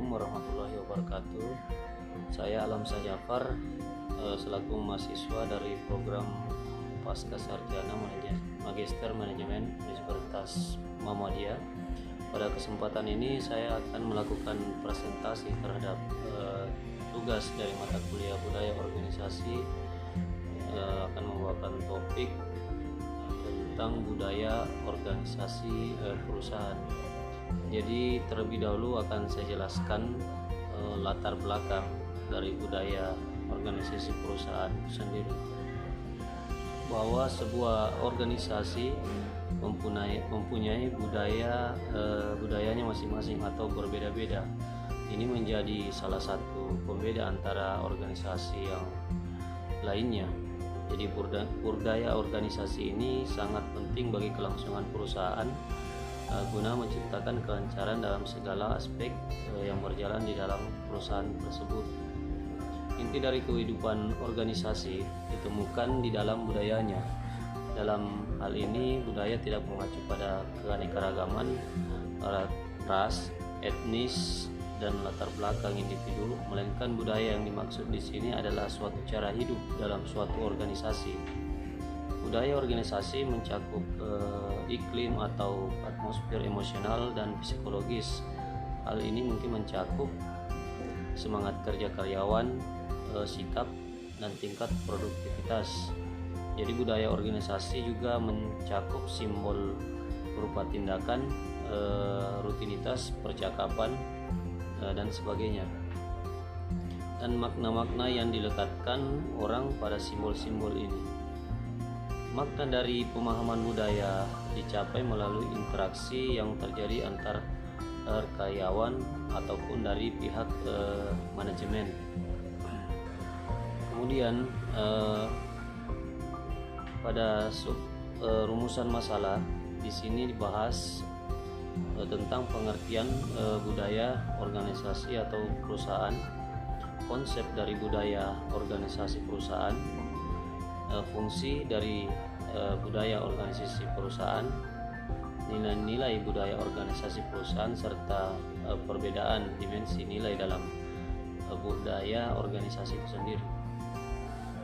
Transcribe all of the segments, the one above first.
Assalamualaikum warahmatullahi wabarakatuh. Saya Alamsyah Jafar, selaku mahasiswa dari program Pasca Sarjana Magister Manajemen Universitas Muhammadiyah. Pada kesempatan ini saya akan melakukan presentasi terhadap tugas dari mata kuliah Budaya Organisasi, akan membawakan topik tentang budaya organisasi perusahaan. Jadi terlebih dahulu akan saya jelaskan latar belakang dari budaya organisasi perusahaan itu sendiri, bahwa sebuah organisasi mempunyai budayanya masing-masing atau berbeda-beda. Ini menjadi salah satu pembeda antara organisasi yang lainnya. Jadi budaya organisasi ini sangat penting bagi kelangsungan perusahaan guna menciptakan kelancaran dalam segala aspek yang berjalan di dalam perusahaan tersebut. Inti dari kehidupan organisasi ditemukan di dalam budayanya. Dalam hal ini, budaya tidak mengacu pada keanekaragaman ras, etnis, dan latar belakang individu, melainkan budaya yang dimaksud di sini adalah suatu cara hidup dalam suatu organisasi. Budaya organisasi mencakup iklim atau atmosfer emosional dan psikologis. Hal ini mungkin mencakup semangat kerja karyawan, sikap, dan tingkat produktivitas. Jadi budaya organisasi juga mencakup simbol berupa tindakan, rutinitas, percakapan, dan sebagainya, dan makna-makna yang dilekatkan orang pada simbol-simbol ini. Makna dari pemahaman budaya dicapai melalui interaksi yang terjadi antar karyawan ataupun dari pihak manajemen. Kemudian pada rumusan masalah di sini dibahas tentang pengertian budaya organisasi atau perusahaan, konsep dari budaya organisasi perusahaan, fungsi dari budaya organisasi perusahaan, nilai-nilai budaya organisasi perusahaan, serta perbedaan dimensi nilai dalam budaya organisasi itu sendiri.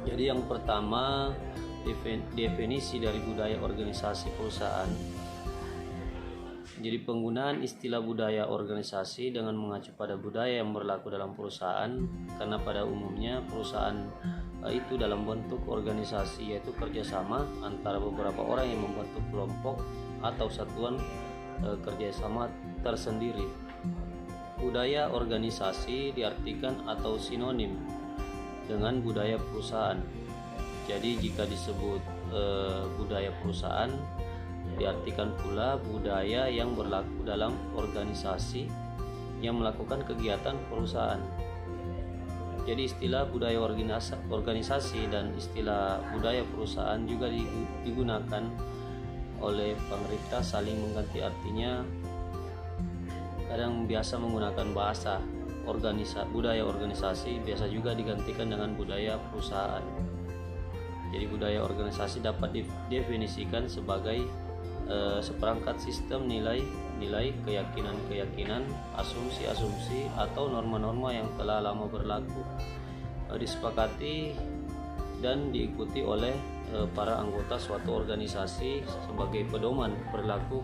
Jadi yang pertama, definisi dari budaya organisasi perusahaan. Jadi penggunaan istilah budaya organisasi dengan mengacu pada budaya yang berlaku dalam perusahaan, karena pada umumnya perusahaan itu dalam bentuk organisasi, yaitu kerjasama antara beberapa orang yang membentuk kelompok atau satuan kerjasama tersendiri. Budaya organisasi diartikan atau sinonim dengan budaya perusahaan. Jadi jika disebut budaya perusahaan, diartikan pula budaya yang berlaku dalam organisasi yang melakukan kegiatan perusahaan. Jadi istilah budaya organisasi dan istilah budaya perusahaan juga digunakan oleh pemerintah saling mengganti artinya. Kadang biasa menggunakan bahasa budaya organisasi, biasa juga digantikan dengan budaya perusahaan. Jadi budaya organisasi dapat didefinisikan sebagai seperangkat sistem nilai-nilai, keyakinan-keyakinan, asumsi-asumsi, atau norma-norma yang telah lama berlaku, disepakati dan diikuti oleh para anggota suatu organisasi sebagai pedoman berlaku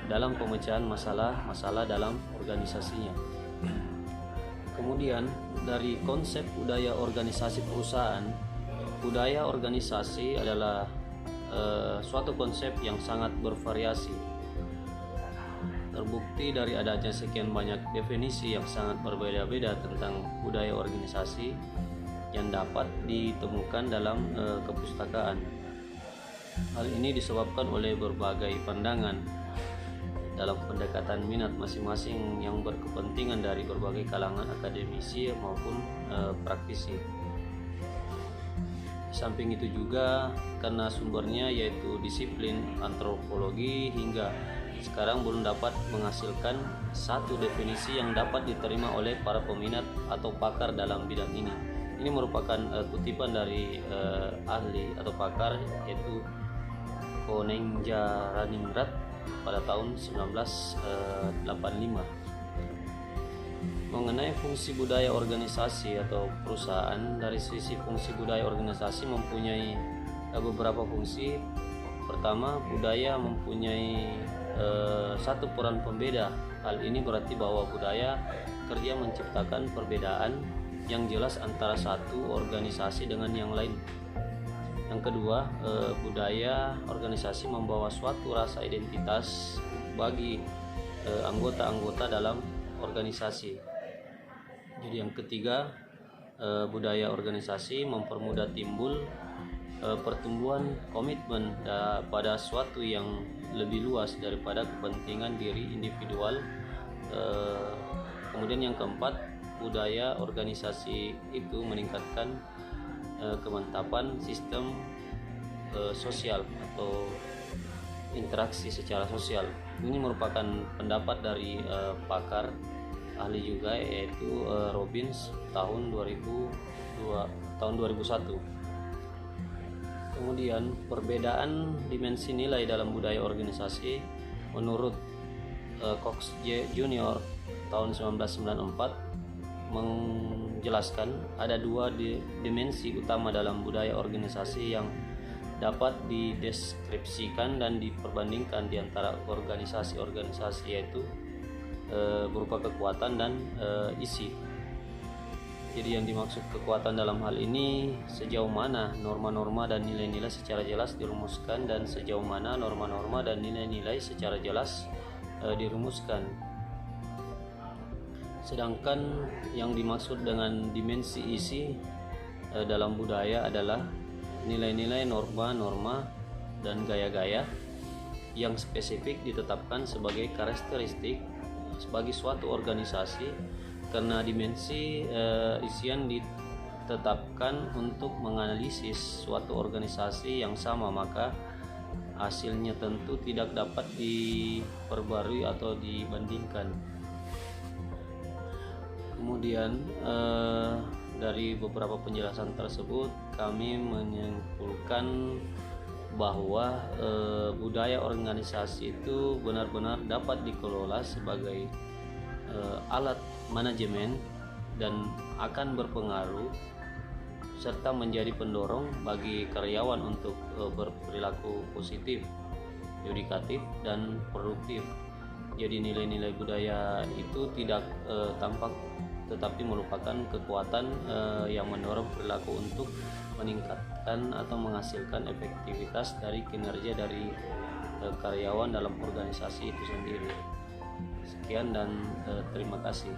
dalam pemecahan masalah-masalah dalam organisasinya. Kemudian dari konsep budaya organisasi perusahaan, budaya organisasi adalah suatu konsep yang sangat bervariasi. Terbukti dari adanya sekian banyak definisi yang sangat berbeda-beda tentang budaya organisasi yang dapat ditemukan dalam kepustakaan. Hal ini disebabkan oleh berbagai pandangan dalam pendekatan minat masing-masing yang berkepentingan dari berbagai kalangan akademisi maupun praktisi. Samping itu juga karena sumbernya yaitu disiplin antropologi hingga sekarang belum dapat menghasilkan satu definisi yang dapat diterima oleh para peminat atau pakar dalam bidang ini. Ini merupakan kutipan dari ahli atau pakar yaitu Konengja Raningrat pada tahun 1985. Mengenai fungsi budaya organisasi atau perusahaan, dari sisi fungsi budaya organisasi mempunyai beberapa fungsi. Pertama, budaya mempunyai satu peran pembeda. Hal ini berarti bahwa budaya kerja menciptakan perbedaan yang jelas antara satu organisasi dengan yang lain. Yang kedua, budaya organisasi membawa suatu rasa identitas bagi anggota-anggota dalam organisasi. Jadi yang ketiga, budaya organisasi mempermudah timbul pertumbuhan komitmen pada suatu yang lebih luas daripada kepentingan diri individual. Kemudian yang keempat, budaya organisasi itu meningkatkan kemantapan sistem sosial atau interaksi secara sosial. Ini merupakan pendapat dari pakar ahli juga, yaitu Robbins tahun 2001. Kemudian perbedaan dimensi nilai dalam budaya organisasi menurut Cox Junior tahun 1994 menjelaskan ada dua dimensi utama dalam budaya organisasi yang dapat dideskripsikan dan diperbandingkan di antara organisasi-organisasi, yaitu berupa kekuatan dan isi. Jadi yang dimaksud kekuatan dalam hal ini sejauh mana norma-norma dan nilai-nilai secara jelas dirumuskan dan sejauh mana norma-norma dan nilai-nilai secara jelas dirumuskan. Sedangkan yang dimaksud dengan dimensi isi dalam budaya adalah nilai-nilai, norma-norma dan gaya-gaya yang spesifik ditetapkan sebagai karakteristik bagi suatu organisasi, karena dimensi isian ditetapkan untuk menganalisis suatu organisasi yang sama, maka hasilnya tentu tidak dapat diperbarui atau dibandingkan. Kemudian dari beberapa penjelasan tersebut kami menyimpulkan bahwa budaya organisasi itu benar-benar dapat dikelola sebagai alat manajemen dan akan berpengaruh serta menjadi pendorong bagi karyawan untuk berperilaku positif, yudikatif, dan produktif. Jadi nilai-nilai budaya itu tidak tampak, tetapi merupakan kekuatan yang mendorong perilaku untuk meningkatkan atau menghasilkan efektivitas dari kinerja dari karyawan dalam organisasi itu sendiri. Sekian dan terima kasih.